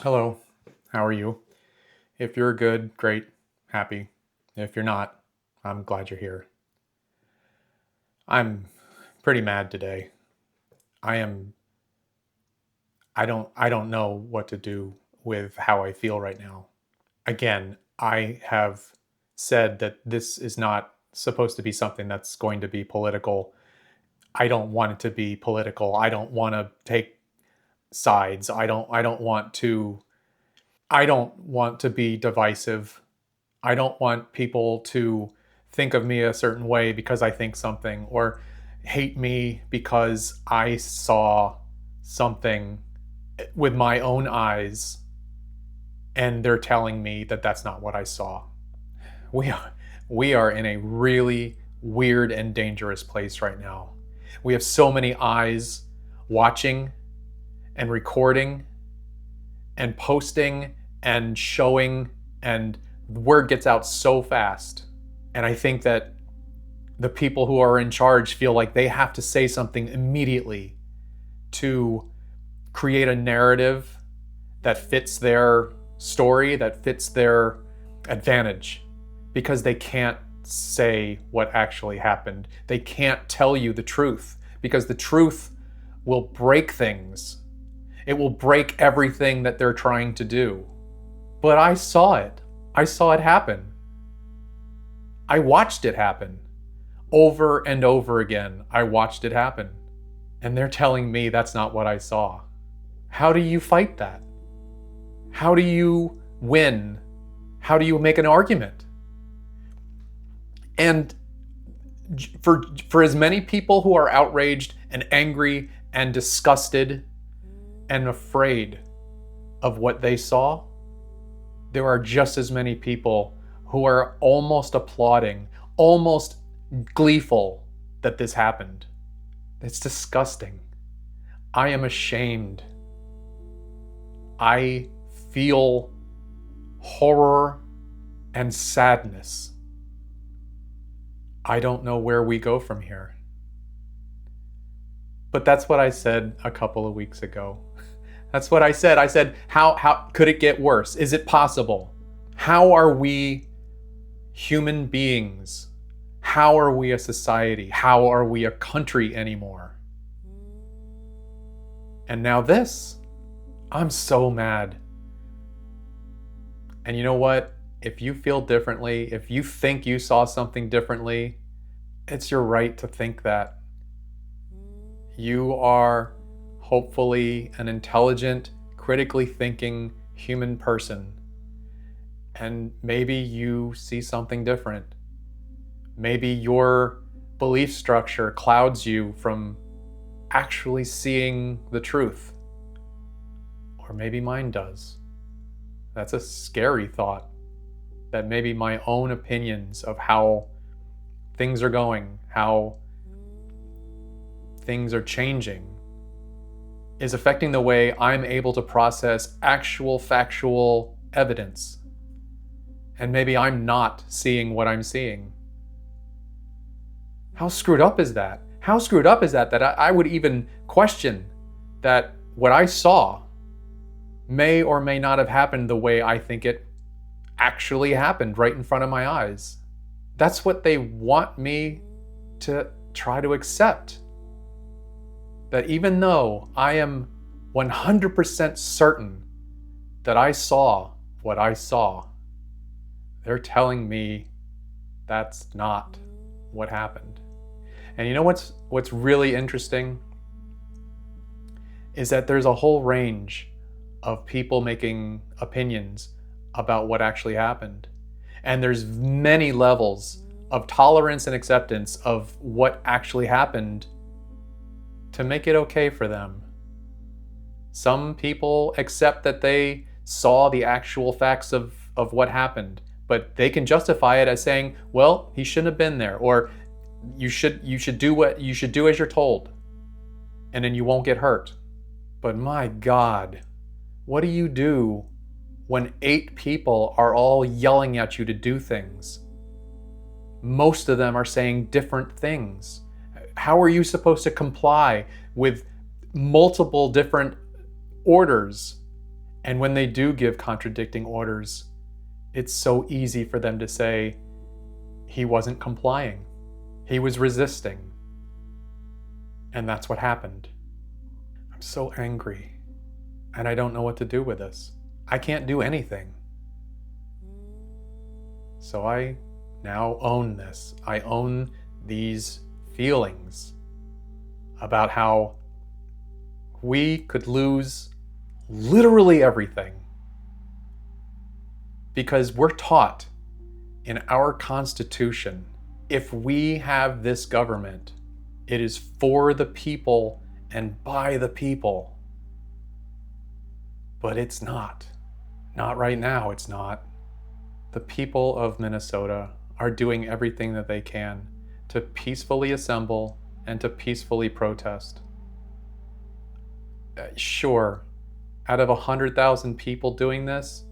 Hello, how are you? If you're good, great, happy. If you're not, I'm glad you're here. I'm pretty mad today. I am I don't know what to do with how I feel right now. Again, I have said that this is not supposed to be something that's going to be political. I don't want it to be political. I don't want to take sides. I don't want to be divisive. I don't want people to think of me a certain way because I think something, or hate me because I saw something with my own eyes and they're telling me that that's not what I saw. We are, we are in a really weird and dangerous place right now. We have so many eyes watching and recording and posting and showing, and word gets out so fast. And I think that the people who are in charge feel like they have to say something immediately to create a narrative that fits their story, that fits their advantage, because they can't say what actually happened. They can't tell you the truth because the truth will break things. It will break everything that they're trying to do. But I saw it. I saw it happen. I watched it happen. Over and over again, I watched it happen. And they're telling me that's not what I saw. How do you fight that? How do you win? How do you make an argument? And for as many people who are outraged and angry and disgusted and afraid of what they saw, there are just as many people who are almost applauding, almost gleeful that this happened. It's disgusting. I am ashamed. I feel horror and sadness. I don't know where we go from here. But that's what I said a couple of weeks ago. That's what I said. I said, how could it get worse? Is it possible? How are we human beings? How are we a society? How are we a country anymore? And now this, I'm so mad. And you know what? If you feel differently, if you think you saw something differently, it's your right to think that. You are hopefully an intelligent, critically thinking human person. And maybe you see something different. Maybe your belief structure clouds you from actually seeing the truth. Or maybe mine does. That's a scary thought. That maybe my own opinions of how things are going, how things are changing, is affecting the way I'm able to process actual factual evidence. And maybe I'm not seeing what I'm seeing. How screwed up is that? How screwed up is that I would even question that what I saw may or may not have happened the way I think it actually happened right in front of my eyes. That's what they want me to try to accept. That even though I am 100% certain that I saw what I saw, they're telling me that's not what happened. And you know what's really interesting is that there's a whole range of people making opinions about what actually happened. And there's many levels of tolerance and acceptance of what actually happened to make it okay for them. Some people accept that they saw the actual facts of what happened, but they can justify it as saying, well, he shouldn't have been there, or you should do what you should do as you're told, and then you won't get hurt. But my God, what do you do when 8 people are all yelling at you to do things? Most of them are saying different things. How are you supposed to comply with multiple different orders And when they do give contradicting orders, it's so easy for them to say, he wasn't complying. He was resisting. And that's what happened. I'm so angry, and I don't know what to do with this. I can't do anything. So I now own this. I own these feelings about how we could lose literally everything, because we're taught in our Constitution, if we have this government, it is for the people and by the people. But it's not. Not right now, it's not. The people of Minnesota are doing everything that they can to peacefully assemble and to peacefully protest. Sure, out of 100,000 people doing this,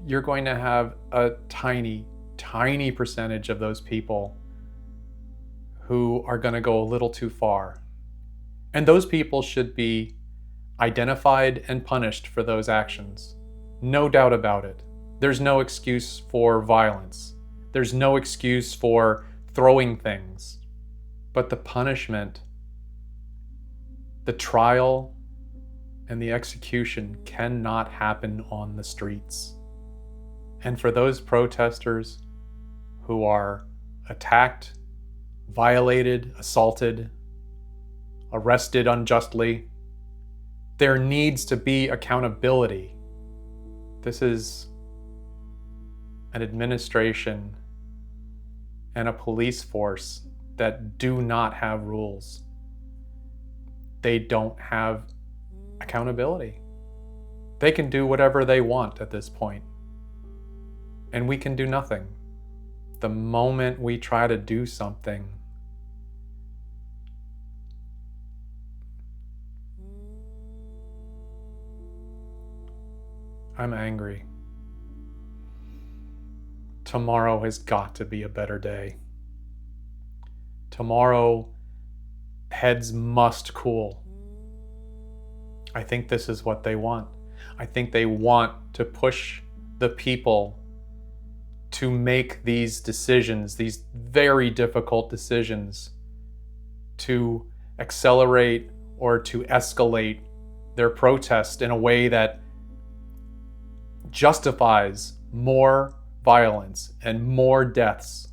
you're going to have a tiny, tiny percentage of those people who are going to go a little too far. And those people should be identified and punished for those actions. No doubt about it. There's no excuse for violence. There's no excuse for throwing things. But the punishment, the trial, and the execution cannot happen on the streets. And for those protesters who are attacked, violated, assaulted, arrested unjustly, there needs to be accountability. This is an administration and a police force that do not have rules. They don't have accountability. They can do whatever they want at this point, and we can do nothing. The moment we try to do something, I'm angry. Tomorrow has got to be a better day. Tomorrow, heads must cool. I think this is what they want. I think they want to push the people to make these decisions, these very difficult decisions, to accelerate or to escalate their protest in a way that justifies more violence and more deaths.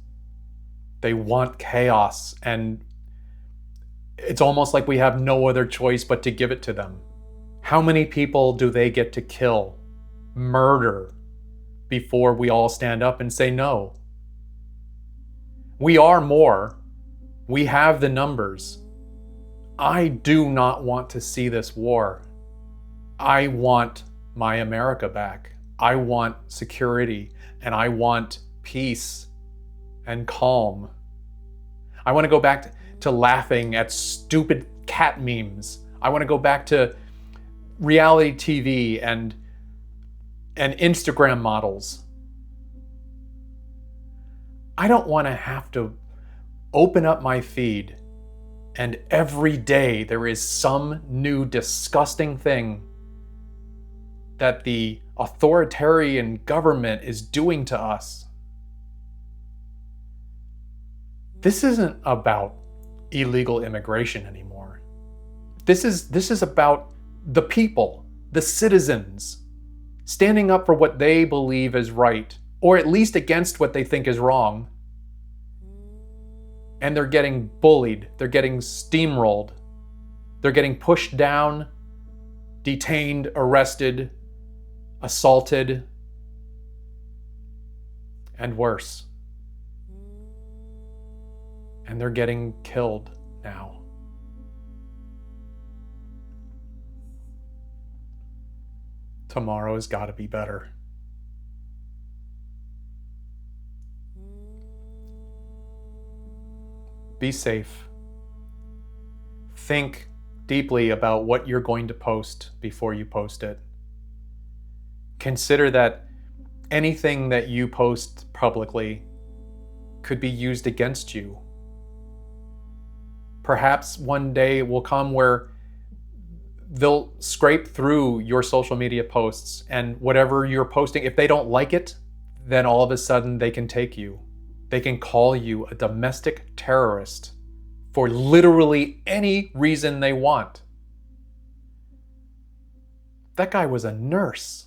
They want chaos, and it's almost like we have no other choice but to give it to them. How many people do they get to kill, murder, before we all stand up and say no? We are more. We have the numbers. I do not want to see this war. I want my America back. I want security, and I want peace and calm. I want to go back to laughing at stupid cat memes. I want to go back to reality TV and Instagram models. I don't want to have to open up my feed and every day there is some new disgusting thing that the authoritarian government is doing to us. This isn't about illegal immigration anymore. This is about the people, the citizens, standing up for what they believe is right, or at least against what they think is wrong. And they're getting bullied, they're getting steamrolled, they're getting pushed down, detained, arrested, assaulted, and worse. And they're getting killed now. Tomorrow has got to be better. Be safe. Think deeply about what you're going to post before you post it. Consider that anything that you post publicly could be used against you. Perhaps one day will come where they'll scrape through your social media posts and whatever you're posting. If they don't like it, then all of a sudden they can take you. They can call you a domestic terrorist for literally any reason they want. That guy was a nurse.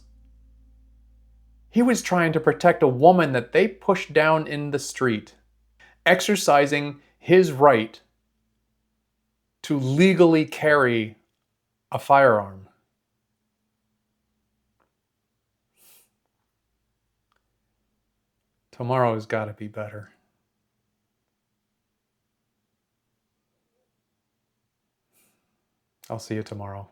He was trying to protect a woman that they pushed down in the street, exercising his right to legally carry a firearm. Tomorrow's got to be better. I'll see you tomorrow.